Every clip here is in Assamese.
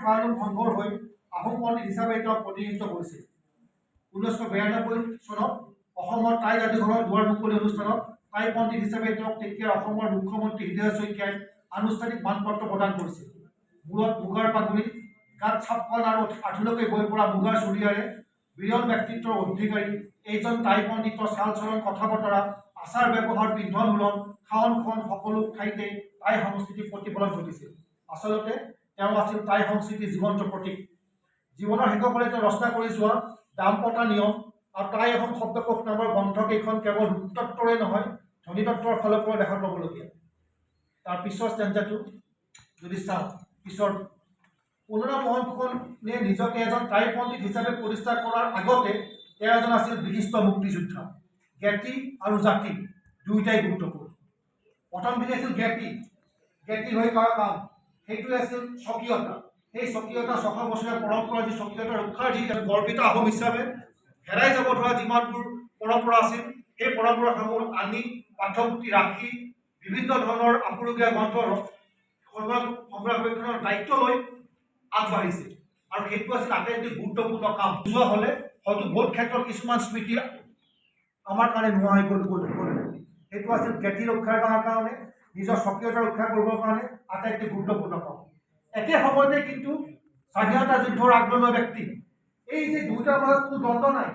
ফাৰ্লুং সংঘৰ হৈ আহোম পণ্ডিত হিচাপে তেওঁ প্ৰতিনিধিত্ব কৰিছিল। 1992 চনত অসমৰ টাই যাদুঘৰৰ দুৱাৰ মুকলি অনুষ্ঠানত টাই পণ্ডিত হিচাপে তেওঁক তেতিয়াৰ অসমৰ মুখ্যমন্ত্ৰী হৃদয় শইকীয়াই আনুষ্ঠানিক মানপত্ৰ প্ৰদান কৰিছিল। মূৰত মুগাৰ পাগুৰি, গাত ছাপকন আৰু আঁঠুলৈকে বৈ পৰা মুগাৰ চুৰিয়াৰে বিৰল ব্যক্তিত্বৰ অধিকাৰী এইজন টাই পণ্ডিতৰ চাল চলন, কথা বতৰা, আচাৰ ব্যৱহাৰ, পিন্ধন উৰণ, খাৱন খন সকলো ঠাইতে টাই সংস্কৃতিৰ প্ৰতিফলন ঘটিছিল। আচলতে তেওঁ আছিল টাই সংস্কৃতিৰ জীৱন্ত প্ৰতীক। জীৱনৰ শেষৰফালে তেওঁ ৰচনা কৰি যোৱা দাম্পতা নিয়ম আৰু টাই অসম শব্দকোষ নামৰ গ্ৰন্থকেইখন কেৱল ৰূপতত্ত্বৰে নহয়, ধ্বনিতত্ত্বৰ ফালৰ পৰা লেখত ল'বলগীয়া। তাৰ পিছৰ ষ্টেঞ্জাটো যদি চাওঁ, পিছৰ পুনৰা মোহন ফুকনে নিজকে এজন টাই পণ্ডিত হিচাপে প্ৰতিষ্ঠা কৰাৰ আগতে তেওঁ এজন আছিল বিশিষ্ট মুক্তিযোদ্ধা। জ্ঞাতি আৰু জাতি দুয়োটাই গুৰুত্বপূৰ্ণ। প্ৰথমখিনি আছিল জ্ঞাতি হৈ কৰা কাম, সেইটোৱে আছিল স্বকীয়তা। সেই স্বকীয়তা 600 বছৰীয়া পৰম্পৰা, যি স্বকীয়তা ৰক্ষাৰ যি গৰ্বিত আহোম হিচাপে হেৰাই যাব ধৰা যিমানবোৰ পৰম্পৰা আছিল, সেই পৰম্পৰাসমূহ আনি পাঠ্যপুথি ৰাখি বিভিন্ন ধৰণৰ আপুৰুগীয়া গ্ৰন্থ সংৰক্ষণৰ দায়িত্ব লৈ আগবাঢ়িছে। আৰু সেইটো আছিল আটাইতকৈ গুৰুত্বপূৰ্ণ কাম। যোৱা হ'লে হয়তো বহুত ক্ষেত্ৰত কিছুমান স্মৃতি আমাৰ কাৰণে নোহোৱা হৈ গ'ল। সেইটো আছিল জ্ঞাতি ৰক্ষাৰ কাৰণে, নিজৰ স্বকীয়তা ৰক্ষা কৰিবৰ কাৰণে আটাইতকৈ গুৰুত্বপূৰ্ণ কাম। একে সময়তে কিন্তু স্বাধীনতা যুদ্ধৰ আগ্ৰহী ব্যক্তি, এই যে দুয়োটাৰ মাজত কোনো দ্বন্দ্ব নাই,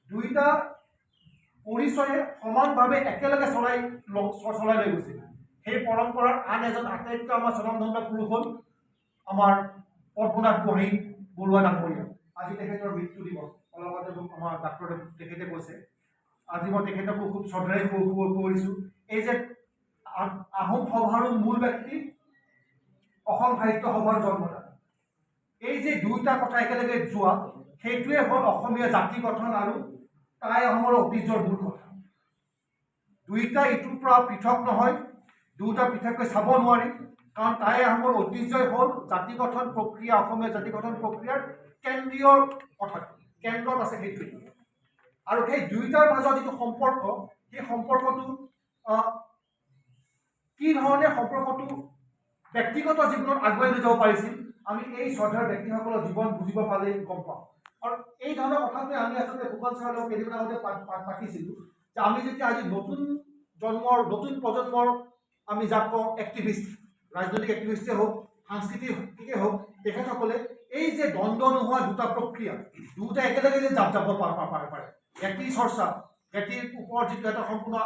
দুয়োটা পৰিচয়ে সমানভাৱে একেলগে চলাই লৈ গৈছিল। সেই পৰম্পৰাৰ আন এজন আটাইতকৈ আমাৰ স্বনামধন্য পুৰুষ হ'ল আমাৰ পদ্মনাথ গোহাঁই বৰুৱা ডাঙৰীয়া। আজি তেখেতৰ মৃত্যু দিৱস। অলপতে আমাৰ ডাক্তৰ তেখেতে কৈছে, আজি মই তেখেতকো খুব শ্ৰদ্ধাৰে কৰিছোঁ। এই যে আহোম সভাৰো মূল ব্যক্তি, অসম সাহিত্য সভাৰ জন্মদাতা, এই যে দুয়োটা কথা একেলগে যোৱা, সেইটোৱে হ'ল অসমীয়া জাতি গঠন আৰু টাই অসমৰ ঐতিহ্যৰ মূল কথা। দুয়োটা ইটোৰ পৰা পৃথক নহয়, দুয়োটা পৃথককৈ চাব নোৱাৰি, কাৰণ টাই আহোমৰ ঐতিহ্যই হ'ল জাতি গঠন প্ৰক্ৰিয়া, অসমীয়া জাতি গঠন প্ৰক্ৰিয়াৰ কেন্দ্ৰীয় কথা, কেন্দ্ৰত আছে সেইটোৱে। আৰু সেই দুয়োটাৰ মাজত যিটো সম্পৰ্ক, সেই সম্পৰ্কটো কি ধৰণে সম্পৰ্কটো ব্যক্তিগত জীৱনত আগুৱাই লৈ যাব পাৰিছিল, আমি এই শ্ৰদ্ধাৰ ব্যক্তিসকলৰ জীৱন বুজিব পালেই গম পাওঁ। আৰু এই ধৰণৰ কথাটোৱে আমি আচলতে ফুকন ছাৰৰ লগত কেইদিনমান আগতে পাতিছিলোঁ, যে আমি যেতিয়া আজি নতুন প্ৰজন্মৰ আমি যাক কওঁ এক্টিভিষ্ট, ৰাজনৈতিক এক্টিভিষ্টেই হওক, সাংস্কৃতিকেই হওক, তেখেতসকলে এই যে দ্বন্দ্ব নোহোৱা দুটা প্ৰক্ৰিয়া, দুটা একেলগে যে যাব পাৰে, জ্ঞাতিৰ চৰ্চা, জ্ঞাতিৰ ওপৰত যিটো এটা সম্পূৰ্ণ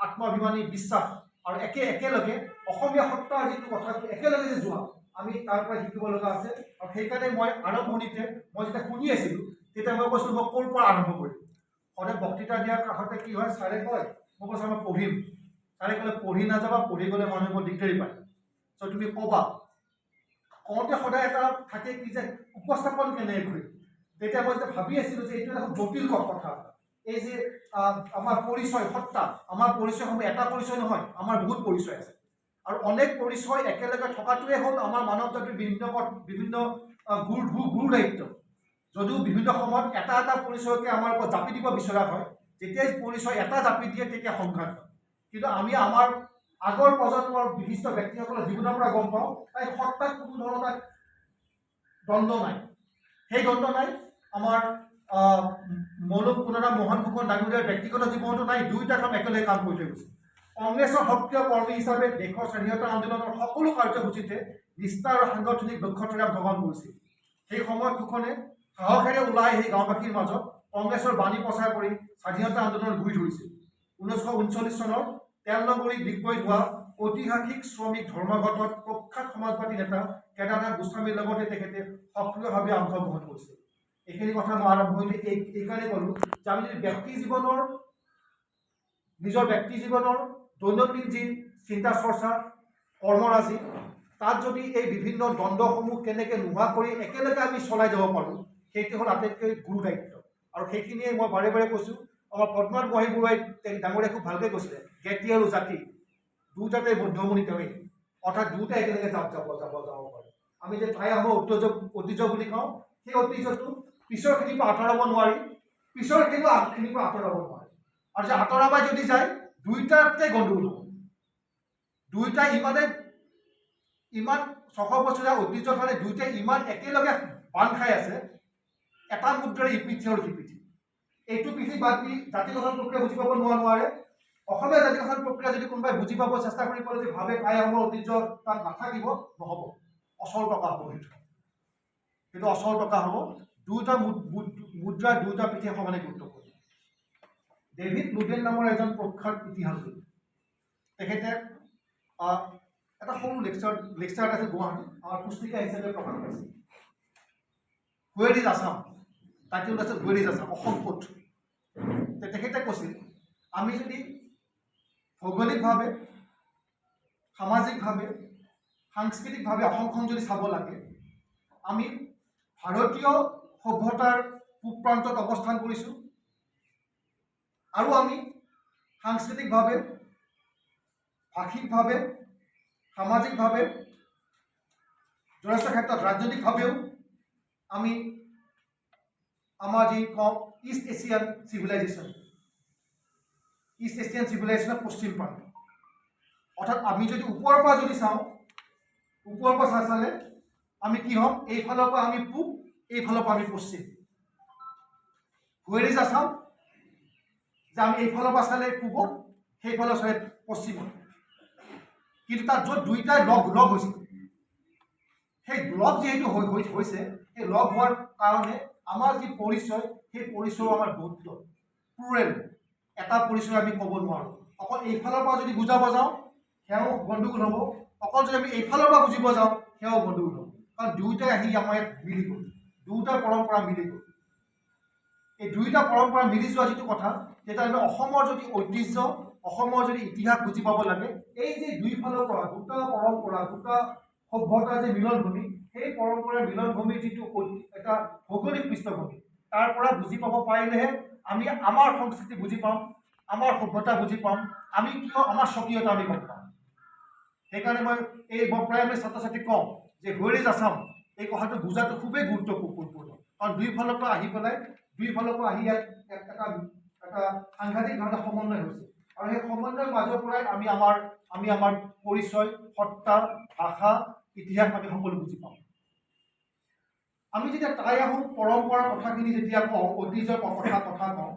আত্মাভিমানী বিশ্বাস, আৰু একেলগে অসমীয়া সত্তাৰ যিটো কথাটো একেলগে যে যোৱা, আমি তাৰ পৰা শিকিব লগা আছে। আৰু সেইকাৰণে মই আৰম্ভণিতে মই যেতিয়া শুনি আছিলোঁ, তেতিয়া মই কৈছিলোঁ মই ক'ৰ পৰা আৰম্ভ কৰিম। সদায় বক্তৃতা দিয়াৰ কাষতে কি হয়, ছাৰে কয়, মই কৈছোঁ মই পঢ়িম। ছাৰে ক'লে পঢ়ি নাযাবা, পঢ়ি গ'লে মানুহে বৰ দিগদাৰি পায়, চ' তুমি ক'বা। কওঁতে সদায় এটা থাকে কি যে উপস্থাপন কেনেকৈ কৰিম। তেতিয়া মই যেতিয়া ভাবি আছিলোঁ যে এইটো এটা খুব জটিল কথা। এই যে আমাৰ পৰিচয় সত্তা, আমাৰ পৰিচয়সমূহ এটা পৰিচয় নহয়, আমাৰ বহুত পৰিচয় আছে। আৰু অনেক পৰিচয় একেলগে থকাটোৱে হ'ল আমাৰ মানৱ জাতিৰ বিভিন্ন গুৰু দায়িত্ব। যদিও বিভিন্ন সময়ত এটা পৰিচয়কে আমাৰ ওপৰত জাপি দিব বিচৰা হয়, যেতিয়াই পৰিচয় এটা জাপি দিয়ে তেতিয়া সংঘাত হয়। কিন্তু আমি আমাৰ আগৰ প্ৰজন্মৰ বিশিষ্ট ব্যক্তিসকলৰ জীৱনৰ পৰা গম পাওঁ, তাই সত্তাত কোনো ধৰণৰ দ্বন্দ্ব নাই। সেই দ্বন্দ্ব নাই আমাৰ পুনৰা মোহন ফুকন ডাঙৰীয়াৰ ব্যক্তিগত জীৱনতো নাই। দুয়োটা কাম একেলগে কাম কৰি থৈ গৈছে। কংগ্ৰেছৰ সক্ৰিয় কৰ্মী হিচাপে দেশৰ স্বাধীনতা আন্দোলনৰ সকলো কাৰ্যসূচীতে নিষ্ঠা আৰু সাংগঠনিক দক্ষতাৰে অংশগ্ৰহণ কৰিছিল। সেই সময়ত ফুকনে সাহসেৰে ওলাই সেই গাঁওবাসীৰ মাজত কংগ্ৰেছৰ বাণী প্ৰচাৰ কৰি স্বাধীনতা আন্দোলনত গুৰি ধৰিছিল। 1939 চনৰ তেলনগৰী ডিগবৈত হোৱা ঐতিহাসিক শ্ৰমিক ধৰ্মঘটত প্ৰখ্যাত সমাজবাদী নেতা কেদাৰনাথ গোস্বামীৰ লগতে তেখেতে সক্ৰিয়ভাৱে অংশগ্ৰহণ কৰিছিল। এইখিনি কথা মই আৰম্ভণিতে এইকাৰণে ক'লোঁ যে আমি যদি নিজৰ ব্যক্তি জীৱনৰ দৈনন্দিন যি চিন্তা চৰ্চা, কৰ্মৰাজি, তাত যদি এই বিভিন্ন দ্বন্দ্বসমূহ কেনেকৈ নোহোৱা কৰি একেলগে আমি চলাই যাব পাৰোঁ, সেইটো হ'ল আটাইতকৈ গুৰু দায়িত্ব। আৰু সেইখিনিয়ে মই বাৰে বাৰে কৈছোঁ, আমাৰ পদ্মনাথ গোহাঁই বৰুৱাই ডাঙৰীয়াই খুব ভালকৈ কৈছিলে, জ্ঞাতি আৰু জাতি দুয়োটাতে মধ্যমণি তেওঁৱেই, অৰ্থাৎ দুয়োটা একেলগে যাব পাৰে। আমি যে টাই আহোমৰ ঐতিহ্য বুলি কওঁ, সেই ঐতিহ্যটো পিছৰখিনিৰ পৰা আঁতৰাব নোৱাৰি, পিছৰখিনিও আগখিনিৰ পৰা আঁতৰাব নোৱাৰে। আৰু যে আঁতৰাবাই যদি যায়, দুয়োটাতে গণ্ডগোল হ'ব। দুয়োটাই ইমান 600 বছৰীয়া ঐতিহ্যৰ কাৰণে দুয়োটাই ইমান একেলগে বান্ধ খাই আছে এটা মুদ্ৰাৰে ইপিঠি আৰু সিপিঠি। এইটো পিঠি বাদ দি জাতি গঠন প্ৰক্ৰিয়া বুজি পাব নোৱাৰে। অসমীয়া জাতি গঠন প্ৰক্ৰিয়া যদি কোনোবাই বুজি পাব চেষ্টা কৰি পেলাই যদি ভাবে টাই আহোমৰ ঐতিহ্য তাত নাথাকিব, নহ'ব। অচল টকা হ'ব সেইটো অচল টকা হ'ব। দুয়োটা মুদ্ৰা দুয়োটা পিঠি সমানে গুৰুত্বপূৰ্ণ। ডেভিড লুডেন নামৰ এজন প্ৰখ্যাত ইতিহাসবিদ, তেখেতে এটা সৰু লেকচাৰ এটা আছে গুৱাহাটীত আমাৰ পুস্তিকা হিচাপে প্ৰকাশ পাইছে। হুৱেৰ ইজ আছাম, টাইটেল আছে হুৱেৰ ইজ আছাম, অসম ক'ত। তেখেতে কৈছিল আমি যদি ভৌগোলিকভাৱে, সামাজিকভাৱে, সাংস্কৃতিকভাৱে অসমখন যদি চাব লাগে, আমি ভাৰতীয় সভ্যতাৰ পূব প্ৰান্তত অৱস্থান কৰিছোঁ আৰু আমি সাংস্কৃতিকভাৱে, ভাষিকভাৱে, সামাজিকভাৱে, যথেষ্ট ক্ষেত্ৰত ৰাজনৈতিকভাৱেও আমি আমাৰ যি কওঁ ইষ্ট এছিয়ান চিভিলাইজেশ্যনৰ পশ্চিম প্ৰান্ত। অৰ্থাৎ আমি যদি ওপৰৰ পৰা যদি চাওঁ, ওপৰৰ পৰা চালে আমি কি হ'ম, এইফালৰ পৰা আমি পূব, এইফালৰ পৰা আমি পশ্চিম। হুৱেৰ ইজ আছাম, যে আমি এইফালৰ পৰা চালে পূবত, সেইফালৰ চালে পশ্চিমত। কিন্তু তাত য'ত দুইটাই লগ হৈছে, সেই লগ যিহেতু হৈছে, সেই লগ হোৱাৰ কাৰণে আমাৰ যি পৰিচয়, সেই পৰিচয় আমাৰ বৌদ্ধ প্লুৰেল, এটা পৰিচয় আমি ক'ব নোৱাৰোঁ। অকল এইফালৰ পৰা যদি বুজাব যাওঁ সেয়াও গণ্ডগোল হ'ব, অকল যদি আমি এইফালৰ পৰা বুজিব যাওঁ সেয়াও গণ্ডগোল হ'ব। কাৰণ দুয়োটাই আহি আমাৰ ইয়াত মিলি গ'ল, দুয়োটা পৰম্পৰা মিলি গ'ল। এই দুয়োটা পৰম্পৰা মিলি যোৱা যিটো কথা, তেতিয়া আমি অসমৰ যদি ঐতিহ্য, অসমৰ যদি ইতিহাস বুজি পাব লাগে, এই যে দুইফালৰ পৰা দুটা পৰম্পৰা, দুটা সভ্যতাৰ যে মিলনভূমি, সেই পৰম্পৰাৰ মিলনভূমিৰ যিটো এটা ভৌগোলিক পৃষ্ঠভূমি, তাৰ পৰা বুজি পাব পাৰিলেহে আমি আমাৰ সংস্কৃতি বুজি পাম, আমাৰ সভ্যতা বুজি পাম, আমি কিয় আমাৰ স্বকীয়তা আমি গম পাম। সেইকাৰণে মই প্ৰায় আমি ছাত্ৰ ছাত্ৰীক কওঁ যে হুৱেৰ ইজ আছাম, এই কথাটো বুজাটো খুবেই গুৰুত্বপূৰ্ণ। কাৰণ দুইফালৰ পৰা আহি ইয়াত এটা সাংঘাতিক ধৰণে সমন্বয় হৈছে। আৰু সেই সমন্বয়ৰ মাজৰ পৰাই আমি আমাৰ পৰিচয়, সত্তা, ভাষা, ইতিহাস আমি সকলো বুজি পাওঁ। আমি যেতিয়া টাই আহোম পৰম্পৰাৰ কথাখিনি যেতিয়া কওঁ, ঐতিহ্যৰ কথা কওঁ,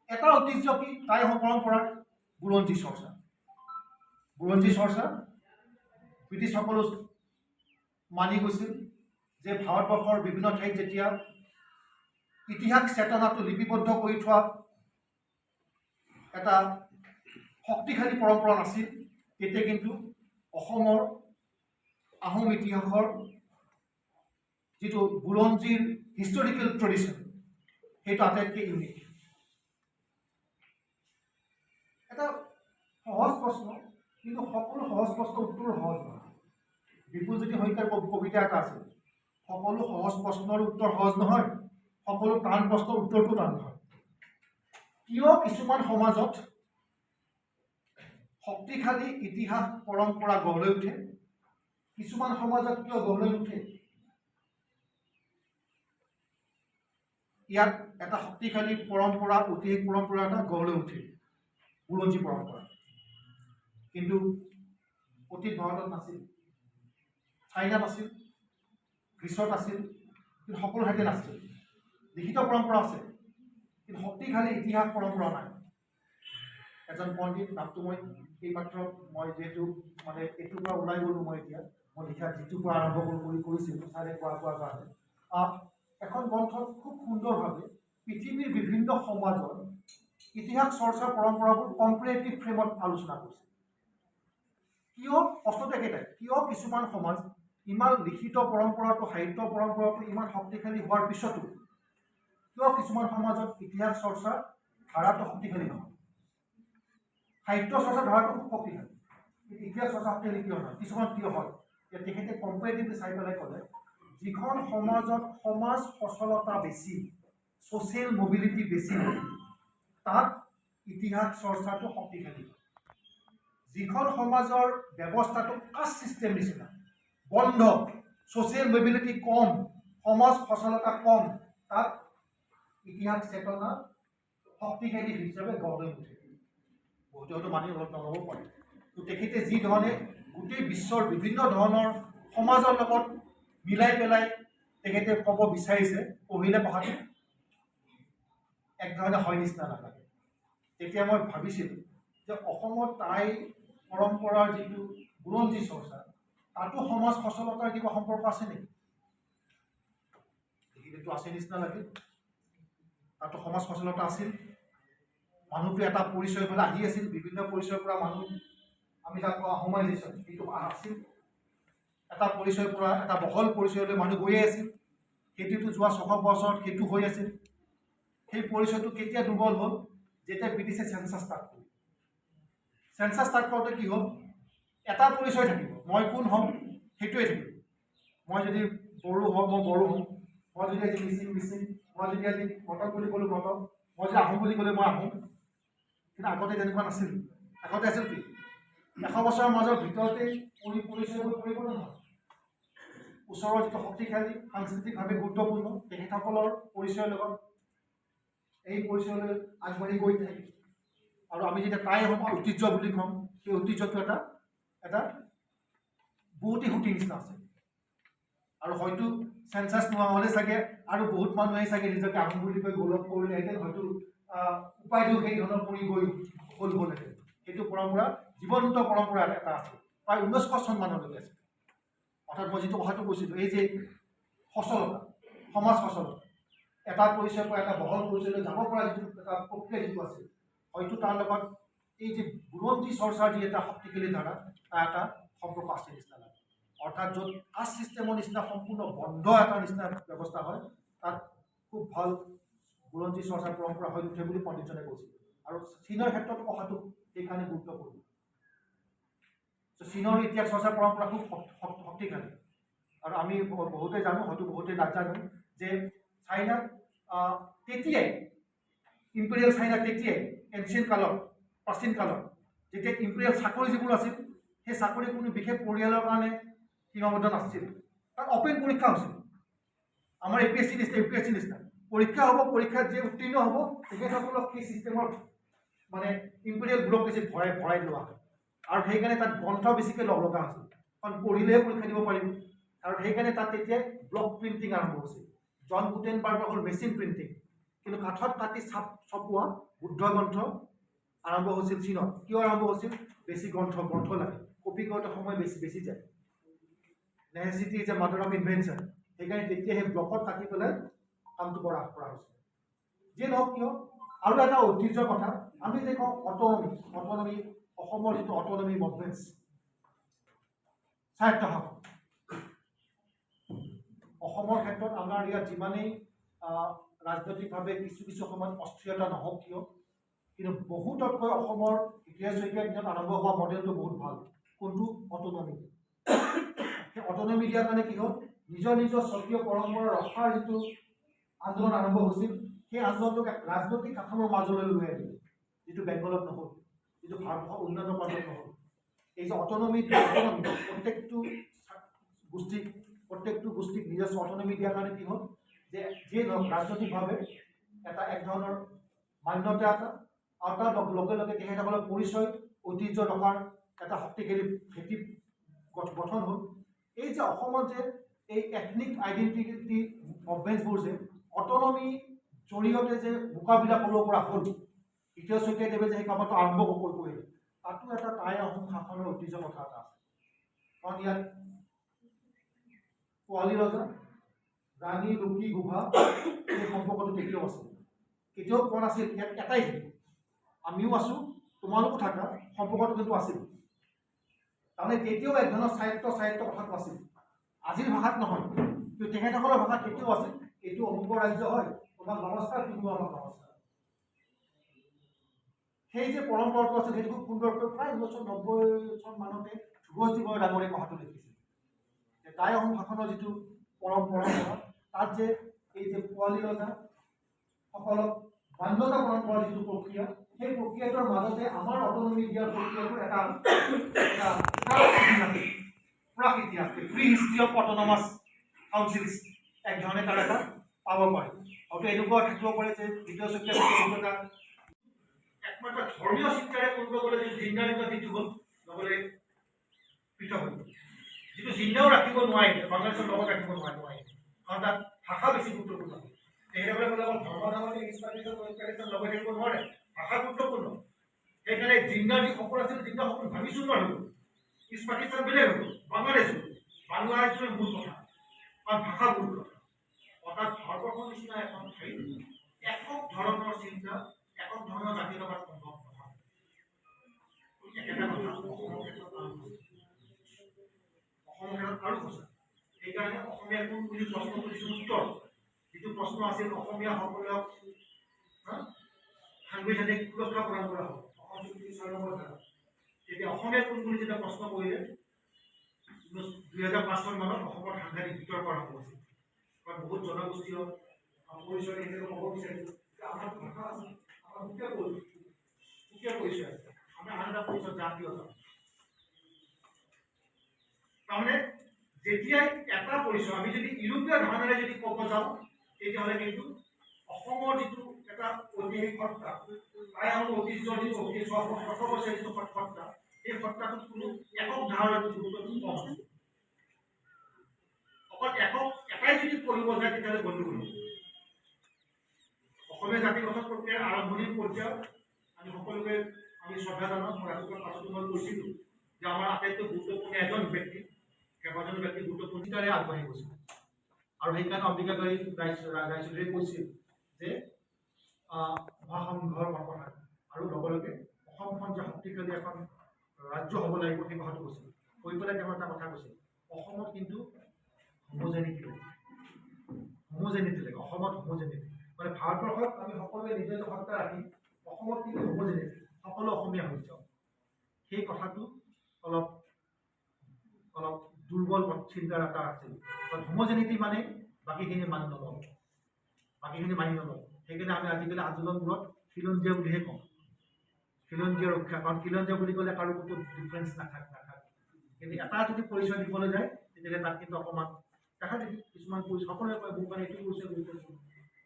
এটা ঐতিহ্য কি টাই আহোম পৰম্পৰাৰ বুৰঞ্জী চৰ্চা। ব্ৰিটিছসকলো মানি গৈছিল যে ভাৰতবৰ্ষৰ বিভিন্ন ঠাইত যেতিয়া ইতিহাস চেতনাটো লিপিবদ্ধ কৰি থোৱা এটা শক্তিশালী পৰম্পৰা নাছিল, তেতিয়া কিন্তু অসমৰ আহোম ইতিহাসৰ যিটো বুৰঞ্জীৰ হিষ্টৰিকেল ট্ৰেডিশ্যন, সেইটো আটাইতকৈ ইউনিক। এটা সহজ প্ৰশ্ন, কিন্তু সকলো সহজ প্ৰশ্ন উত্তৰ সহজ নহয়। বিপুলজ্যোতি শইকীয়াৰ কবিতা এটা আছে, সকলো সহজ প্ৰশ্নৰ উত্তৰ সহজ নহয়, সকলো টান প্ৰশ্নৰ উত্তৰটো টান নহয়। কিয় কিছুমান সমাজত শক্তিশালী ইতিহাস পৰম্পৰা গঢ় লৈ উঠে, কিছুমান সমাজত কিয় গঢ় লৈ উঠে? ইয়াত এটা শক্তিশালী পৰম্পৰা, ঐতিহাসিক পৰম্পৰা এটা গঢ় লৈ উঠে, বুৰঞ্জী পৰম্পৰা। কিন্তু অতীত ভাৰতত নাছিল, চাইনাত আছিল, গ্ৰীচত আছিল, কিন্তু সকলো ঠাইতে নাছিল। লিখিত পৰম্পৰা আছে, কিন্তু শক্তিশালী ইতিহাস পৰম্পৰা নাই। এজন পণ্ডিত, নামটো মই এইমাত্ৰ মই যিহেতু এইটোৰ পৰা ওলাই গ'লোঁ, মই লিখা যিটোৰ পৰা আৰম্ভ কৰিছিলোঁ ছাৰে কোৱাৰ কাৰণে, এখন গ্ৰন্থত খুব সুন্দৰভাৱে পৃথিৱীৰ বিভিন্ন সমাজৰ ইতিহাস চৰ্চাৰ পৰম্পৰাবোৰ কম্পেৰেটিভ ফ্ৰেমত আলোচনা কৰিছে। কিয়? প্ৰশ্নটো একেটাই, কিয় কিছুমান সমাজ ইমান লিখিত পৰম্পৰাটো, সাহিত্য পৰম্পৰাটো ইমান শক্তিশালী হোৱাৰ পিছতো কিয় কিছুমান সমাজত ইতিহাস চৰ্চাৰ ধাৰাটো শক্তিশালী নহয়? সাহিত্য চৰ্চাৰ ধাৰাটো খুব শক্তিশালী, ইতিহাস চৰ্চা শক্তিশালী কিয় নহয়? কিছুমান কিয় হয়? তেখেতে কম্পেৰেটিভলি চাই পেলাই ক'লে, যিখন সমাজত সমাজ সচলতা বেছি, ছ'চিয়েল মবিলিটি বেছি, তাত ইতিহাস চৰ্চাটো শক্তিশালী। যিখন সমাজৰ ব্যৱস্থাটো কাষ্ট ছিষ্টেম নিচিনা, বন্ধ, ছ'চিয়েল মবিলিটি কম, সমাজ সচলতা কম, তাত ইতিহাস চেতনা শক্তিশালী হিচাপে গঢ় লৈ উঠে। বহুতে হয়তো মানি অলপ নল'ব পাৰে। তো তেখেতে যি ধৰণে গোটেই বিশ্বৰ বিভিন্ন ধৰণৰ সমাজৰ লগত মিলাই পেলাই তেখেতে ক'ব বিচাৰিছে, পঢ়িলে পঢ়াটো এক ধৰণে হয় নিচিনা নালাগে। তেতিয়া মই ভাবিছিলোঁ যে অসমত টাই পৰম্পৰাৰ যিটো বুৰঞ্জী চৰ্চা, তাতো সমাজ সচলতাৰ কিবা সম্পৰ্ক আছে নেকি? সেইটো আছে নিচিনা লাগে। তাতো সমাজ সচলতা আছিল, মানুহটো এটা পৰিচয় ফালে আহি আছিল, বিভিন্ন পৰিচয়ৰ পৰা মানুহ, আমি যাক কোৱা আহোমাইজেশ্যন, সেইটো আছিল। এটা পৰিচয়ৰ পৰা এটা বহল পৰিচয়লৈ মানুহ গৈয়ে আছিল, সেইটোতো যোৱা 600 বছৰত সেইটো হৈ আছিল। সেই পৰিচয়টো কেতিয়া দুৰ্বল হ'ল? যেতিয়া ব্ৰিটিছে চেঞ্চাছ ষ্টাৰ্ট কৰিলে। চেঞ্চাছ ষ্টাৰ্ট কৰোঁতে কি হ'ল? এটা পৰিচয় থাকিব, মই কোন হ'ম সেইটোৱে থাকিব। মই যদি বড়ো হওঁ মই বড়ো হ'ম, মই যদি আজি মিচিং মিচিং, মই যদি আজি মটক বুলি ক'লোঁ মটক, মই যদি আহোম বুলি ক'লে মই আহোম। কিন্তু আগতে তেনেকুৱা নাছিল। আগতে আছিল কি? 100 বছৰৰ মাজৰ ভিতৰতেই পৰিচয়বোৰ পৰিৱৰ্তন হয়। ওচৰৰ যিটো শক্তিশালী, সাংস্কৃতিকভাৱে গুৰুত্বপূৰ্ণ তেখেতসকলৰ পৰিচয়ৰ লগত এই পৰিচয়লৈ আগবাঢ়ি গৈ থাকে। আৰু আমি যেতিয়া টাই হ'ম ঐতিহ্য বুলি কওঁ, সেই ঐতিহ্যটো এটা বহুতেই সুঁতিৰ নিচিনা আছে। আৰু হয়তো চেঞ্চাছ নোহোৱা হ'লে চাগে আৰু বহুত মানুহে চাগে নিজকে আহোম বুলি কৈ গৌৰৱ কৰিলেহেঁতেন, হয়তো উপায়টো সেই ধৰণৰ পৰি গৈ হ'লহেঁতেন। সেইটো পৰম্পৰা জীৱন্ত পৰম্পৰা এটা আছে, প্ৰায় 1900 চনমানলৈকে আছে। অৰ্থাৎ মই যিটো কথাটো কৈছিলোঁ, এই যে সচলতা, সমাজ সচলতা, এটা পৰিচয়ৰ পৰা এটা বহল পৰিচয়লৈ যাব পৰা যিটো এটা প্ৰক্ৰিয়া যিটো আছে, হয়তো তাৰ লগত এই যে বুৰঞ্জী চৰ্চাৰ যি এটা শক্তিশালী ধাৰা, তাৰ এটা সম্পৰ্ক আছে নিচিনা লাগে। অৰ্থাৎ য'ত কাষ্ট ছিষ্টেমৰ নিচিনা সম্পূৰ্ণ বন্ধ এটা নিচিনা ব্যৱস্থা হয়, তাত খুব ভাল বুৰঞ্জী চৰ্চাৰ পৰম্পৰা হৈ উঠে বুলি পণ্ডিতজনে কৈছিল। আৰু চীনৰ ক্ষেত্ৰত কথাটো সেইকাৰণে গুৰুত্বপূৰ্ণ। চীনৰ ইতিহাস চৰ্চাৰ পৰম্পৰা খুব শক্তিশালী। আৰু আমি বহুতে জানো, হয়তো বহুতে নাজানো, যে চাইনাত তেতিয়াই ইম্পেৰিয়েল চাইনা তেতিয়াই এনচিয়েণ্ট কালত, প্ৰাচীন কালত যেতিয়া ইম্পেৰিয়েল চাকৰি যিবোৰ আছিল, সেই চাকৰি কোনো বিশেষ পৰিয়ালৰ কাৰণে সীমাবদ্ধ নাছিল। তাত অপেন পৰীক্ষা হৈছিল। আমাৰ APSC নিচিনা, UPSC নিচিনা পৰীক্ষা হ'ব, পৰীক্ষাত যে উত্তীৰ্ণ হ'ব তেখেতসকলক সেই ছিষ্টেমৰ মানে ইম্পেৰিয়েল ব্যুৰ'ক্ৰেচিত ভৰাই লোৱা হয়। আৰু সেইকাৰণে তাত গ্ৰন্থ বেছিকৈ ল'ব লগা হৈছিল, কাৰণ পঢ়িলেহে পৰীক্ষা দিব পাৰিব। আৰু সেইকাৰণে তাত তেতিয়াই ব্লক প্ৰিণ্টিং আৰম্ভ হৈছিল। জন গুটেনবাৰ্গৰ হ'ল মেচিন প্ৰিণ্টিং, কিন্তু কাঠত কাটি ছপোৱা বুদ্ধ গ্ৰন্থ আৰম্ভ হৈছিল চীনত। কিয় আৰম্ভ হৈছিল? বেছি গ্ৰন্থ লাগে, কপি কৰোঁতে সময় বেছি যায়। Necessity is a mother of invention. সেইকাৰণে তেতিয়া সেই ব্লকত কাটি পেলাই কামটো কৰা হৈছিল। যিয়ে নহওক কিয়, আৰু এটা ঐতিহ্যৰ কথা, আমি যে কওঁ অটনমি, অসমৰ যিটো অটনমি মুভমেণ্টছ, স্বায়ত্তশাসন, অসমৰ ক্ষেত্ৰত আমাৰ ইয়াত যিমানেই ৰাজনৈতিকভাৱে কিছু সময়ত অস্থিৰতা নহওক কিয়, কিন্তু বহুততকৈ অসমৰ ইতিহাসৰ দিনত আৰম্ভ হোৱা মডেলটো বহুত ভাল। কোনটো? অটনমি। সেই অটনমি দিয়াৰ কাৰণে কি হ'ল? নিজৰ স্বকীয় পৰম্পৰা ৰখাৰ যিটো আন্দোলন আৰম্ভ হৈছিল, সেই আন্দোলনটোক এক ৰাজনৈতিক শাসনৰ মাজলৈ লৈ আহিলে, যিটো বেংগলত নহ'ল, যিটো ভাৰতবৰ্ষৰ উন্নত প্ৰান্তত নহ'ল। এই যে অটনমি প্ৰত্যেকটো গোষ্ঠীক নিজস্ব অটনমি দিয়াৰ কাৰণে কি হ'ল? যে যিয়ে ধৰক ৰাজনৈতিকভাৱে এক ধৰণৰ মান্যতা এটা, আৰু তাৰ লগে লগে তেখেতসকলৰ পৰিচয়, ঐতিহ্য ৰখাৰ এটা শক্তিশালী ভেটি গঠন হ'ল। এই যে অসমত যে এই এথনিক আইডেণ্টিটি মুভমেণ্টছবোৰ যে অটনমি জৰিয়তে যে মোকাবিলা কৰিব পৰা হ'ল, দ্বিতীয় শইকীয়াদেৱে যে সেই কামটো আৰম্ভ কৰিলে, তাতো এটা টাই আহোম শাসনৰ ঐতিহ্য কথা এটা আছে। কাৰণ ইয়াত পোৱালী ৰজা, ৰাণী লক্ষী গুহা, এই সম্পৰ্কটো তেতিয়াও আছিল, কেতিয়াও পোৱা নাছিল। ইয়াত এটাই থাকিব, আমিও আছোঁ, তোমালোকো থাকা, সম্পৰ্কটো কিন্তু আছিল। তাৰমানে তেতিয়াও এক ধৰণৰ স্বায়ত্ত কথাটো আছিল। আজিৰ ভাষাত নহয়, কিন্তু তেখেতসকলৰ ভাষাত তেতিয়াও আছিল, এইটো অমুকৰ ৰাজ্য হয়, তোমাক নমস্কাৰ, তুমি আমাক নমস্কাৰ। সেই যে পৰম্পৰাটো আছিল, সেইটো খুব সুন্দৰকৈ প্ৰায় 1990 চনমানতে ধ্ৰুৱজ্যোতি বৰা ডাঙৰীয়াই কথাটো লিখিছিল। টাই আহোম শাসনৰ যিটো পৰম্পৰা, তাত যে এই যে পোৱালী ৰজাসকলক মান্যতা প্ৰদান কৰাৰ যিটো প্ৰক্ৰিয়া, সেই প্ৰক্ৰিয়াটোৰ মাজতে আমাৰ অটনমি দিয়াৰ প্ৰক্ৰিয়াটোৰ এটা প্ৰাকৃতি আছে, প্ৰি হিষ্ট্ৰী অফ অটনমাছ কাউন্সিলছ, এক ধৰণে তাৰ এটা পাব পাৰি। হয়তো এনেকুৱা থাকিব পাৰে যে দ্বিতীয় শইকীয়া এটা একমাত্ৰ ধৰ্মীয় চিন্তাৰে কৰিব গ'লে যে জিন্দাৰিত যিটো হ'ল, নহ'লে পৃথক হৈ গ'ল। যিটো জিন্দাও ৰাখিব নোৱাৰিলে, বাংলাদেশৰ লগত ৰাখিব নোৱাৰিলে, কাৰণ তাত ভাষা বেছি গুৰুত্বপূৰ্ণ। তেখেতসকলে ক'লে অকল ধৰ্ম নামতে ইষ্ট পাকিস্তান লগাই থাকিব নোৱাৰে, ভাষা গুৰুত্বপূৰ্ণ। সেইকাৰণে জিন্দাৰ যি সপোন আছিল, জিন্দা সপোন ভাঙি চুৰমাৰ হৈ গ'ল। ইষ্ট পাকিস্তান বেলেগ হৈ গ'ল, বাংলাদেশ হ'ল। বাংলাদেশৰ মূল কথা, কাৰণ ভাষা মূল কথা। অৰ্থাৎ ভাৰতবৰ্ষৰ নিচিনা এখন ঠাইত একক ধৰণৰ চিন্তা, একক ধৰণৰ জাতীয়তাবাদ সম্ভৱ নহয়। একেটা কথা অসমৰ ক্ষেত্ৰত আৰু সঁচা। সেইকাৰণে অসমীয়া কোন বুলি প্ৰশ্ন কৰিছোঁ উত্তৰ, যিটো প্ৰশ্ন আছিল অসমীয়াসকলক সাংবিধানিক সুৰক্ষা প্ৰদান কৰা হ'ব, অসম চুক্তি ৬ নম্বৰ ধাৰা। তেতিয়া অসমীয়া কোন বুলি যেতিয়া প্ৰশ্ন কৰিলে ২০০৫ চন মানত অসমত সাংঘাতিক বিতৰ্ক আৰম্ভ হৈছিল। কাৰণ বহুত জনগোষ্ঠীয় পৰিচয় এনেকৈ ক'ব বিচাৰিছিল যে আমাৰ ভাষা আছে, আমাৰ সুকীয়া পৰিচয় আছে, আমাৰ আন এটা পৰিচয় জাতীয়তা। তাৰমানে যেতিয়াই এটা পৰিচয় আমি যদি ইউৰোপীয় ধাৰণাৰে যদি ক'ব যাওঁ, তেতিয়াহ'লে কিন্তু অসমৰ যিটো এটা ঐতিহাসিক সত্তা, প্ৰায় আমাৰ ঐতিহ্যৰ যিটো ৬০০ বছৰীয়া যিটো সত্তা, সেই সত্তাটোত কোনো একক ধাৰণাৰ গুৰুত্বটো কম আছে। অকল এটাই যদি কৰিব যায় তেতিয়াহ'লে গণ্ডগোল হ'ব। অসমীয়া জাতিগঠন প্ৰক্ৰিয়াৰ আৰম্ভণিৰ পৰ্যায়ত আমি সকলোকে শ্ৰদ্ধা জনাওঁ। মই ৰাতিপুৱা পাছতো মই কৈছিলোঁ যে আমাৰ আটাইতকৈ গুৰুত্বপূৰ্ণ এজন ব্যক্তি, কেইবাজনো ব্যক্তি গুৰুত্বপূৰ্ণতাৰে আগবাঢ়ি গৈছিল। আৰু সেইকাৰণে অম্বিকাগিৰি ৰায়চৌধুৰীয়ে কৈছিল যে মহাসংঘৰ কথা, আৰু লগে লগে অসমখন যে শক্তিশালী এখন ৰাজ্য হ'ব লাগিব সেই কথাটো কৈছিল। কৈ পেলাই তেওঁ এটা কথা কৈছিল, অসমত কিন্তু হোমোজেনিটি লাগে, অসমত হোমোজেনিটি মানে ভাৰতবৰ্ষত আমি সকলোৱে নিজৰ সত্তা ৰাখি অসমত কিন্তু হোমোজেনিটি, সকলো অসমীয়া হৈ যাওঁ। সেই কথাটো অলপ দুৰ্বল চিন্তাৰ এটা আছিল। হোমোজেনিটি মানে বাকীখিনি মানি নলওঁ, সেইকাৰণে আমি আজিকালি আন্দোলনবোৰত খিলঞ্জীয়া বুলিহে কওঁ, খিলঞ্জীয়া ৰক্ষা। কাৰণ খিলঞ্জীয়া বুলি ক'লে কাৰো কোনো ডিফাৰেঞ্চ নাথাকে। কিন্তু এটা যদি পৰিচয় দিবলৈ যায় তেতিয়াহ'লে তাত কিন্তু অকণমান দেখা দেখি কিছুমান পৰিচয় সকলোৱে কয় মোৰ কাৰণে এইটো পৰিচয় গুৰুত্বপূৰ্ণ।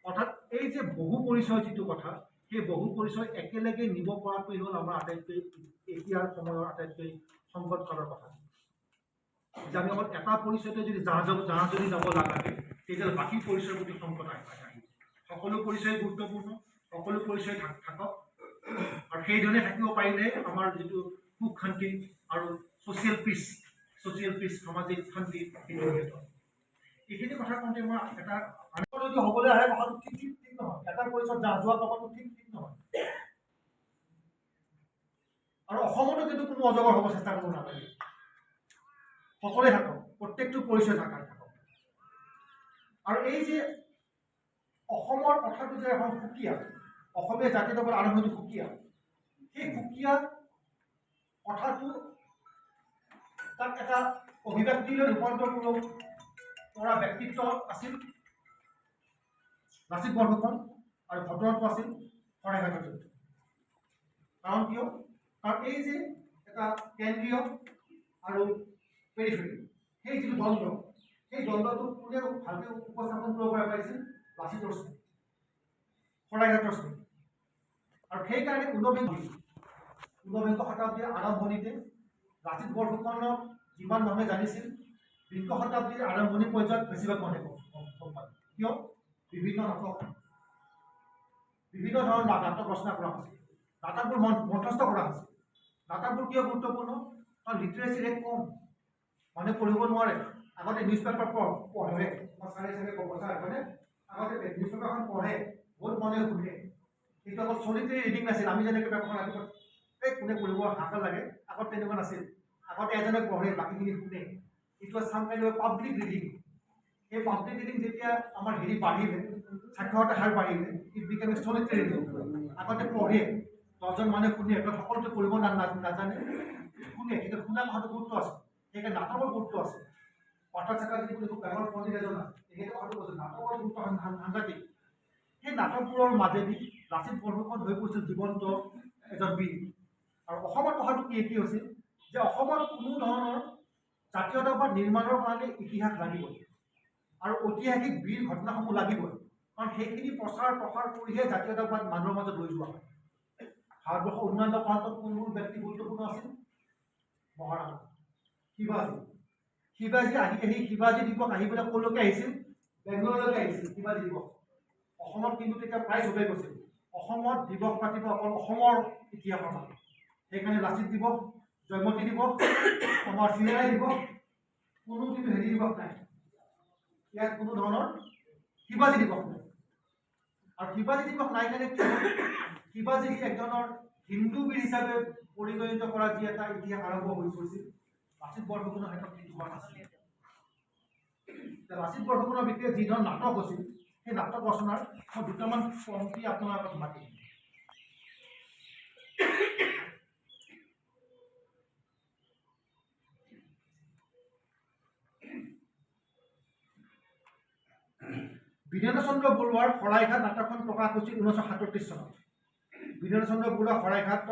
অৰ্থাৎ এই যে বহু পৰিচয় যিটো কথা, সেই বহু পৰিচয় একেলগে নিব পৰাটোৱেই হ'ল আমাৰ আটাইতকৈ এতিয়াৰ সময়ৰ আটাইতকৈ সংকটকালৰ কথা। যে আমি অকল এটা পৰিচয়তে যদি জাহাজ যদি যাব নালাগে, তেতিয়াহ'লে বাকী পৰিচয়ৰ প্ৰতি সংকট আহিব। সকলো পৰিচয় গুৰুত্বপূৰ্ণ, সকলো পৰিচয় থাকক, আৰু সেইধৰণে থাকিব পাৰিলে আমাৰ যিটো সুখ শান্তি আৰু ছ'চিয়েল পিচ, সামাজিক শান্তি, এইখিনি কথা কওঁতে মই এটা যদি হ'বলৈ আহে কথাটো ঠিক নহয়, এটা পৰিচয়ত যোৱা কথাটো ঠিক নহয়। আৰু অসমতো কিন্তু কোনো অজগৰ হ'ব চেষ্টা কৰিব নালাগে, সকলোৱে থাকক, প্ৰত্যেকটো পৰিচয় থাকক। আৰু এই যে অসমৰ কথাটো যে এখন সুকীয়া, অসমীয়া জাতীয়তাবাদ আৰম্ভণিটো সুকীয়া, সেই সুকীয়া কথাটো তাক এটা অভিব্যক্তিলৈ ৰূপান্তৰ কৰা ব্যক্তিত্ব আছিল লাচিত বৰফুকন, আৰু ঘটনাটো আছিল শৰাইঘাটৰ যুদ্ধ। কাৰণ কিয়? কাৰণ এই যে এটা কেন্দ্ৰীয় আৰু পেৰিফেৰী, সেই যিটো দ্বন্দ্ব, সেই দ্বন্দ্বটো কোনে ভালকৈ উপস্থাপন কৰিব পাৰিছিল? লাচিতৰ স্মৃতি, শৰাইঘাটৰ স্মৃতি। আৰু সেইকাৰণে ঊনবিংশ শতাব্দীৰ আৰম্ভণিতে লাচিত বৰফুকনক যিমান মানুহে জানিছিল, বিংশ শতাব্দীৰ আৰম্ভণি পৰ্যায়ত বেছিভাগ মানুহে গম পালে। কিয়? বিভিন্ন ধৰণৰ নাটক ৰচনা কৰা হৈছিল, নাটকবোৰ মঞ্চস্থ কৰা হৈছিল। নাটকবোৰ কিয় গুৰুত্বপূৰ্ণ? কাৰণ লিটাৰেচি ৰেট কম, মানুহে পঢ়িব নোৱাৰে। আগতে নিউজ পেপাৰ পঢ়ে, মই চাগে ক'ব হয়নে? আগতে নিউজ পেপাৰখন পঢ়ে, বহুত মানুহে শুনে। কিন্তু অকল চলিটৰী ৰিডিং নাছিল। আমি যেনেকৈ পেপাৰখন ৰাতিপুৱা কোনে পঢ়িব হাহাকাৰ লাগে, আগত তেনেকুৱা নাছিল। আগতে এজনে পঢ়ে, বাকীখিনি শুনে। ইট ৱাজ চাম কাইণ্ড অফ পাব্লিক ৰিডিং। সেই পাব্লিক ৰিডিং যেতিয়া আমাৰ বাঢ়িলে, সাক্ষৰতাৰ হাৰ বাঢ়িলে, ইট বিকেম এ চলিটৰী ৰিডিং। আগতে পঢ়ে, 10জন মানুহে শুনে, সকলোতে পঢ়িব নাজানে, শুনে, কিন্তু শুনা কথাটো গুৰুত্ব আছে। সেইকাৰণে নাটকৰ গুৰুত্ব আছে। পাৰ্থ চেটাৰ্জী বুলি খুব ডাঙৰ পণ্ডিত এজন আছে, তেখেতে কথাটো কৈছে নাটকৰ গুৰুত্ব সাংঘাতিক। সেই নাটকবোৰৰ মাজেদি লাচিত বৰফুকন হৈ পৰিছিল জীৱন্ত এজন বীৰ। আৰু অসমত কথাটো কি হৈছিল যে অসমত কোনো ধৰণৰ জাতীয়তাবাদ নিৰ্মাণৰ কাৰণে ইতিহাস লাগিবই, আৰু ঐতিহাসিক বীৰ ঘটনাসমূহ লাগিবই। কাৰণ সেইখিনি প্ৰচাৰ কৰিহে জাতীয়তাবাদ মানুহৰ মাজত লৈ যোৱা হয়। ভাৰতবৰ্ষৰ উন্নয়ন কৰাটোত কোনবোৰ ব্যক্তি গুৰুত্বপূৰ্ণ আছিল? মহাত্মা গান্ধী। শিৱাজী আহি শিৱাজী দিৱস আহি পেলাই ক'লৈকে আহিছিল? বেংগলৰলৈকে আহিছিল শিৱাজী দিৱস। অসমত কিন্তু তেতিয়া প্ৰায় চবেই কৈছিল অসমত দিৱস পাতিব অকল অসমৰ ইতিহাসৰ মানুহ। সেইকাৰণে লাচিত দিৱস, জয়মতী দিৱস, আমাৰ চিলাৰায় দিৱস, কোনো কিন্তু হেৰি দিৱস নাই, ইয়াত কোনো ধৰণৰ শিৱাজী দিৱস নাই। আৰু শিৱাজী দিৱস নাই কাৰণে কি শিৱাজী একজনৰ হিন্দু বীৰ হিচাপে পৰিগণিত কৰা যি এটা ইতিহাস আৰম্ভ হৈ গৈছিল, লাচিত বৰফুকনৰ ক্ষেত্ৰত সেইটো হোৱা নাছিল। লাচিত বৰফুকনৰ বিষয়ে যি ধৰণৰ নাটক হৈছিল, সেই নাটক ৰচনাৰ মই দুটামান পংক্তি আপোনাৰ আগত মাতিম। বীৰেন্দ্ৰ চন্দ্ৰ বৰুৱাৰ শৰাইঘাট নাটকখন প্ৰকাশ হৈছিল 1937 চনত। বীৰেন্দ্ৰ চন্দ্ৰ বৰুৱাৰ শৰাইঘাটত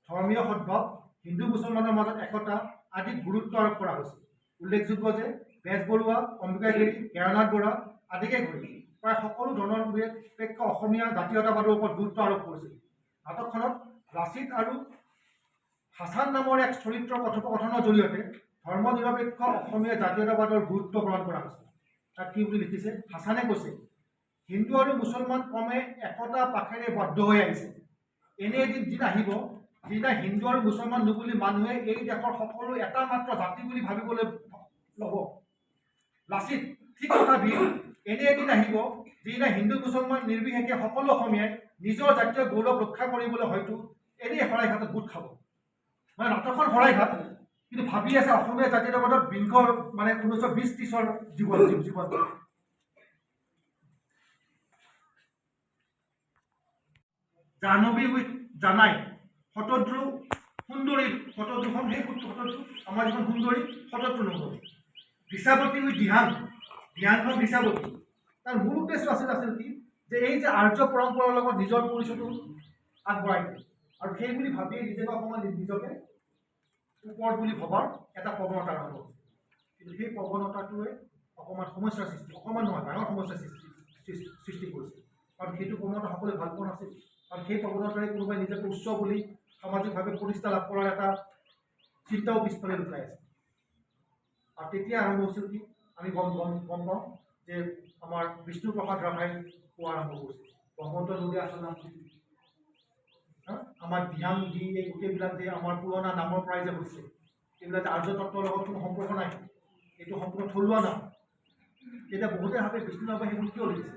ধৰ্মীয় সদ্ভাৱ, হিন্দু মুছলমানৰ মাজত একতা আদিত গুৰুত্ব আৰোপ কৰা হৈছিল। উল্লেখযোগ্য যে বেজবৰুৱা, অম্বিকাগিৰি, কেৰনাথ বৰা আদিকে ধৰি প্ৰায় সকলো ধৰ্মনিৰপেক্ষ অসমীয়া জাতীয়তাবাদৰ ওপৰত গুৰুত্ব আৰোপ কৰিছিল। নাটকখনত লাচিত আৰু হাছান নামৰ এক চৰিত্ৰৰ কথোপকথনৰ জৰিয়তে ধৰ্মনিৰপেক্ষ অসমীয়া জাতীয়তাবাদৰ গুৰুত্ব প্ৰদান কৰা হৈছিল। তাত কি বুলি লিখিছে? হাছানে কৈছে, হিন্দু আৰু মুছলমান ক্ৰমে একতা পাখেৰে বদ্ধ হৈ আহিছে। এনে এদিন দিন আহিব যিদিনা হিন্দু আৰু মুছলমান নুবুলি মানুহে এই দেশৰ সকলো এটা মাত্ৰ জাতি বুলি ভাবিবলৈ ল'ব। লাচিত ঠিক কথা বীৰ। এনে এদিন আহিব যিদিনা হিন্দু মুছলমান নিৰ্বিশেষে সকলো অসমীয়াই নিজৰ জাতীয় গৌৰৱ ৰক্ষা কৰিবলৈ হয়তো এনেই শৰাইঘাটত গোট খাব। মানে নাটকখন শৰাইঘাট, কিন্তু ভাবি আছে অসমীয়া জাতীয়তাবাদৰ বিংশ 1920-30ৰ জীৱন। জাহ্নবী উইথ জানাই, শতদ্ৰু সুন্দৰী, শতদ্ৰুখন সেই শতদ্ৰু আমাৰ যিখন সুন্দৰী শতদ্ৰু নগৰী, দিশাৱতী উইথ দিহান, দিহানখন দিশাৱতী। তাৰ মূল উদ্দেশ্য আছিল কি যে এই যে আৰ্য পৰম্পৰাৰ লগত নিজৰ পৰিচয়টো আগবঢ়াই দিয়ে আৰু সেই বুলি ভাবিয়ে নিজকে অকণমান নিজকে ওপৰত বুলি ভবাৰ এটা প্ৰৱণতা আৰম্ভ হৈছে। কিন্তু সেই প্ৰৱণতাটোৱে অকণমান সমস্যাৰ সৃষ্টি, অকণমান নহয় ডাঙৰ সমস্যাৰ সৃষ্টি কৰিছে। কাৰণ সেইটো প্ৰৱণতা সকলোৱে ভাল পোৱা নাছিল। কাৰণ সেই প্ৰৱণতাৰে কোনোবাই নিজকে উচ্চ বুলি সামাজিকভাৱে প্ৰতিষ্ঠা লাভ কৰাৰ এটা চিন্তাও পিছফালে লুকাই আছে। আৰু তেতিয়া আৰম্ভ হৈছিল কি আমি গম পাওঁ যে আমাৰ বিষ্ণুপ্ৰসাদ ৰাভাই কোৱা আৰম্ভ কৰিছিল ব্ৰহ্মন্ত নদী আচৰণ, আমাৰ ধ্যান দি এই গোটেইবিলাক যে আমাৰ পুৰণা নামৰ পৰাই যে হৈছে, এইবিলাক আৰ্য তত্ত্বৰ লগত কোনো সম্পৰ্ক নাই, এইটো সম্পূৰ্ণ থলুৱা নাম। তেতিয়া বহুতে ভাবে বিষ্ণুৰাভাই সেইবোৰ কিয় লিখিছে?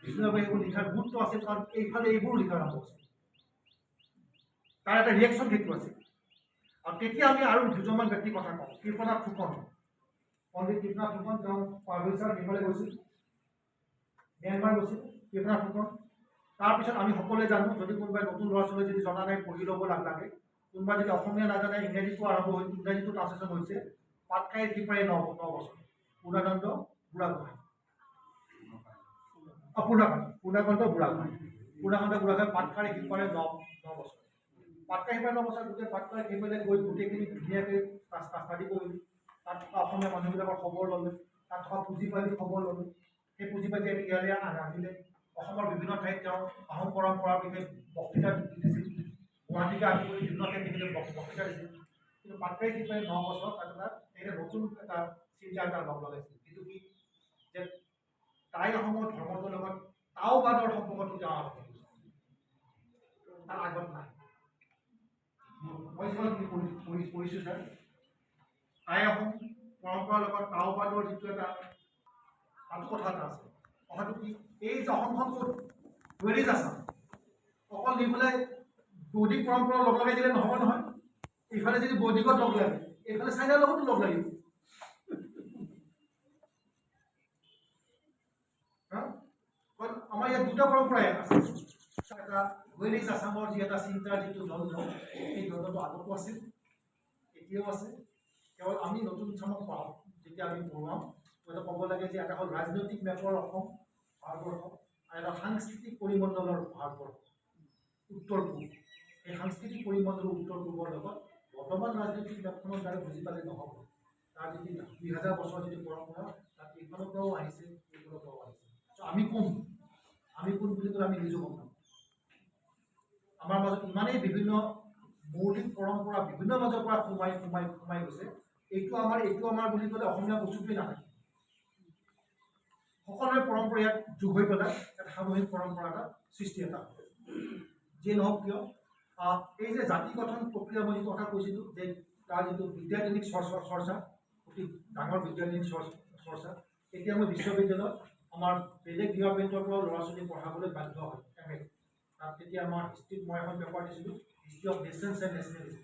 বিষ্ণুৰাভাই সেইবোৰ লিখাৰ গুৰুত্ব আছিল কাৰণ এইফালে এইবোৰ লিখা আৰম্ভ হৈছিল। তাৰ এটা ৰিয়েকশ্যন সেইটো আছিল। আৰু তেতিয়া আমি আৰু দুজনমান ব্যক্তিৰ কথা কওঁ। কৃপনাথ ফুকন, পণ্ডিত কৃপনাথ ফুকন, তেওঁ পাৰ্ভেশ্বৰ সেইফালে গৈছিল, ম্যানমাৰ গৈছিল কৃপনাথ ফুকন। তাৰপিছত আমি সকলোৱে জানো, যদি কোনোবাই নতুন ল'ৰা ছোৱালী যদি জনা নাই পঢ়ি ল'ব লাগে, কোনোবাই যদি অসমীয়া নাজানে ইংৰাজীটো আৰম্ভ হৈ ইংৰাজীটো ট্ৰান্সলেশ্যন হৈছে পাটকাইৰ সিপাৰে 9 বছৰ, পূৰ্ণানন্দ বুঢ়াগোহাঁই, পূৰ্ণাকান্ত বুঢ়াগোহাঁই পাটকাইৰ সিপাৰে 9 বছৰ। পাটকাই সিপাৰে 9 বছৰ গোটেই পাটকাই সিপাৰে গৈ গোটেইখিনি ধুনীয়াকৈ ষ্টাডি কৰিলোঁ। তাত থকা অসমীয়া মানুহবিলাকৰ খবৰ ল'লোঁ, তাত থকা পুঁজিপাতিৰ খবৰ ল'লোঁ। সেই পুঁজিপাতি আমি ইয়ালৈ আনিলে অসমৰ বিভিন্ন ঠাইত তেওঁ আহোম পৰম্পৰাৰ বিষয়ে বক্তৃতা দিছিল, গুৱাহাটীকে আদি কৰি বিভিন্ন ঠাইত তেখেতে বক্তৃতা দিছিল। কিন্তু পাটকাই সিপাৰে 9 বছৰ তাত তেখেতে নতুন এটা চিন্তা এটা লগ লগাইছিল, যিটো কি যে টাই আহোমৰ ধৰ্মটোৰ লগত টাওবাদৰ সম্পৰ্কটো তেওঁ আৰম্ভ কৰিছিল। তাৰ আগত নাই। মই যিমান পঢ়িছোঁ ছাৰ, টাই আহোম পৰম্পৰাৰ লগত টাওবাদৰ যিটো এটা তাতো কথা এটা আছে। কথাটো কি এই যে অসমখন ক'ত ৱেৰিজ আছাম, অকল নি পেলাই বৌদ্ধিক পৰম্পৰা লগ লগাই দিলে নহ'ব নহয়। এইফালে যদি বৌদ্ধিকত লগ লাগে, এইফালে চাইনাৰ লগতো লগ লাগিব। আমাৰ ইয়াত দুটা পৰম্পৰাই আছে। এটা ৱেৰিজ আছামৰ যি এটা চিন্তাৰ যিটো দ্বন্দ্ব, সেই দ্বন্দ্বটো আগতো আছিল, এতিয়াও আছে। কেৱল আমি নতুন চামক পাওঁ যেতিয়া আমি পঢ়ুৱাওঁ, এটা ক'ব লাগে যে এটা হ'ল ৰাজনৈতিক মেপৰ অসম ভাৰতবৰ্ষ আৰু এটা সাংস্কৃতিক পৰিমণ্ডলৰ ভাৰতবৰ্ষ উত্তৰ পূব। এই সাংস্কৃতিক পৰিমণ্ডলৰ উত্তৰ পূবৰ লগত বৰ্তমান ৰাজনৈতিক মেপখনৰ দ্বাৰা বুজি পালে নহ'ব। তাৰ যিটো 2000 বছৰৰ যিটো পৰম্পৰা, তাত এইফালৰ পৰাও আহিছে, এইফালৰ পৰাও আহিছে। চ' আমি কোন বুলি ক'লে আমি নিজেও গম নাপাওঁ। আমাৰ মাজত ইমানেই বিভিন্ন মৌলিক পৰম্পৰা বিভিন্ন মাজৰ পৰা সোমাই গৈছে, এইটো আমাৰ বুলি ক'লে অসমীয়া বস্তুটোৱেই নাথাকে। সকলোৰে পৰম্পৰা ইয়াত যোগ হৈ পেলাই এটা সামূহিক পৰম্পৰা এটা সৃষ্টি এটা যিয়ে নহওক কিয় এই যে জাতি গঠন প্ৰক্ৰিয়া মই যিটো কথা কৈছিলোঁ যে তাৰ যিটো বিদ্যাৰ্থিনীক চৰ্চা অতি ডাঙৰ বিদ্যাৰ্থিনীক চৰ্চা এতিয়া মই বিশ্ববিদ্যালয়ত আমাৰ বেলেগ ডিপাৰ্টমেণ্টৰ পৰা ল'ৰা ছোৱালী পঢ়াবলৈ বাধ্য হয় এম.এ. তাত তেতিয়া আমাৰ হিষ্ট্ৰীত মই এখন পেপাৰ দিছিলোঁ হিষ্ট্ৰী অফ নেশ্যনছ এণ্ড নেশ্যনেলিজম,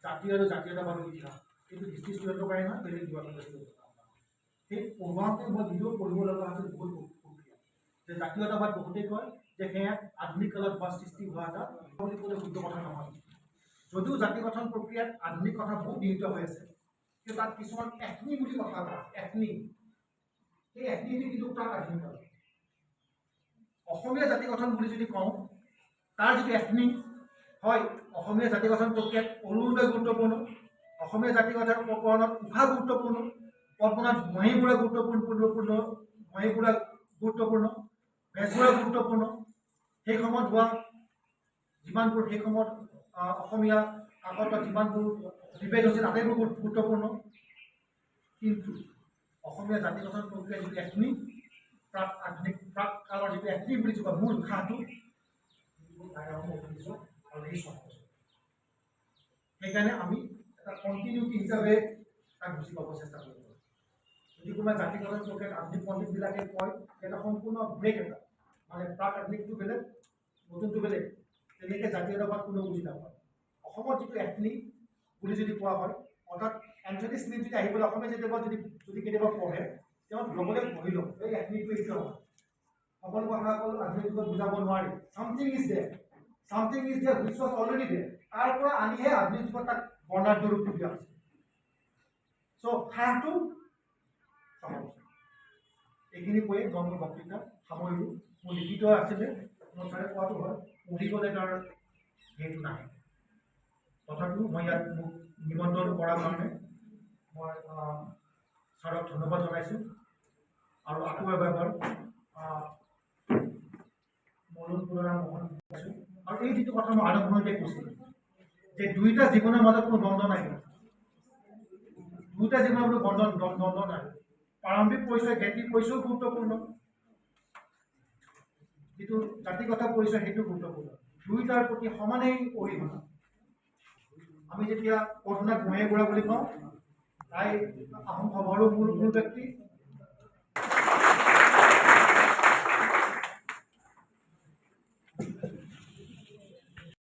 জাতি আৰু জাতীয়তাবাদৰ ইতিহাস। কিন্তু হিষ্ট্ৰী ষ্টুডেণ্টৰ কাৰণে নহয়, বেলেগ ডিপাৰ্টমেণ্টৰ ষ্টুডেণ্টৰ সেই পঢ়োৱাতে মই নিজেও পঢ়িব লগা আছিল বহুত প্ৰক্ৰিয়া যে জাতীয়তাবাদ বহুতেই কয় যে সেয়া আধুনিক কালত হোৱা সৃষ্টি হোৱা এটা বুলি ক'লে শুদ্ধ কথা নহয়। যদিও জাতি গঠন প্ৰক্ৰিয়াত আধুনিক কথা বহুত নিহিত হৈ আছে, কিন্তু তাত কিছুমান এথনি বুলি কথা কয়, এথনি সেই এথনিটি কিন্তু প্ৰাক আধুনিক কালত। অসমীয়া জাতি গঠন বুলি যদি কওঁ তাৰ যিটো এথনি হয়, অসমীয়া জাতি গঠন প্ৰক্ৰিয়াত অৰুণোদয় গুৰুত্বপূৰ্ণ, অসমীয়া জাতি গঠন প্ৰকৰণত উষা গুৰুত্বপূৰ্ণ, কল্পনাত মহিবুঢ়া গুৰুত্বপূৰ্ণ, বেজবৰুৱা গুৰুত্বপূৰ্ণ। সেই সময়ত হোৱা যিমানবোৰ সেই সময়ত অসমীয়া কাকত যিমানবোৰ বিভেদ হৈছিল আটাইবোৰ গুৰুত্বপূৰ্ণ। কিন্তু অসমীয়া জাতি গঠন প্ৰক্ৰিয়া যিটো এথনিক প্ৰাক আধুনিক প্ৰাক কালৰ যিটো এথনিক বুলি কোৱা মূল উশাহটো আৰু এই সেইকাৰণে আমি এটা কণ্টিনিউটি হিচাপে তাক বুজি পাব চেষ্টা কৰিব। যদি কোনোবা জাতি গঠন প্ৰক্ৰিয়াত আধুনিক পণ্ডিতবিলাকে কয় এটা সম্পূৰ্ণ ব্ৰেক এটা মানে প্ৰাক আধুনিকটো বেলেগ নতুনটো বেলেগ, তেনেকৈ জাতীয়তাবাদ কোনেও বুজি নাপায়। অসমত যিটো এথনিক বুলি যদি কোৱা হয় অৰ্থাৎ এন্থনী স্মিথ যদি আহি পেলাই অসমীয়া জাতীয়তাবাদ যদি কেতিয়াবা পঢ়ে তেওঁ লগতে পঢ়ি লওক এই এথনিকটো এইটো হয়। সকলো কথা অকল আধুনিক যুগত বুজাব নোৱাৰি। Something is there which was already there, তাৰ পৰা আনিহে আধুনিক যুগত তাক বৰ্ণাঢ্য ৰূপটো দিয়া হৈছে। চ' সাৰটো এইখিনি কৈয়ে মই মোৰ বক্তৃতা সামৰিলোঁ। মোৰ লিখিত আছিলে মোৰ ছাৰে কোৱাটো হয় পঢ়িবলৈ তাৰ হেৰিটো নাহে, তথাপিও মই ইয়াত মোক নিমন্ত্ৰণ কৰাৰ কাৰণে মই ছাৰক ধন্যবাদ জনাইছোঁ। আৰু আকৌ এবাৰ মৰুণ পুৰণা মোহন পাইছোঁ। আৰু এই যিটো কথা মই আৰম্ভণিতে কৈছিলোঁ যে দুয়োটা জীৱনৰ মাজত কোনো দ্বন্দ্ব নাই, দুয়োটা জীৱনৰ কোনো দ্বন্দ্ব নাই। প্ৰাৰম্ভিক পৰিচয় জ্ঞাতিৰ পৰিচয়ও গুৰুত্বপূৰ্ণ, যিটো জাতিগত পৰিচয় সেইটো গুৰুত্বপূৰ্ণ, দুয়োটাৰ প্ৰতি সমানেই অৰিহণা। আমি যেতিয়া কল্পনা গোহাঁই বুঢ়া বুলি কওঁ তাই আহোম সভাৰো মূল ব্যক্তি,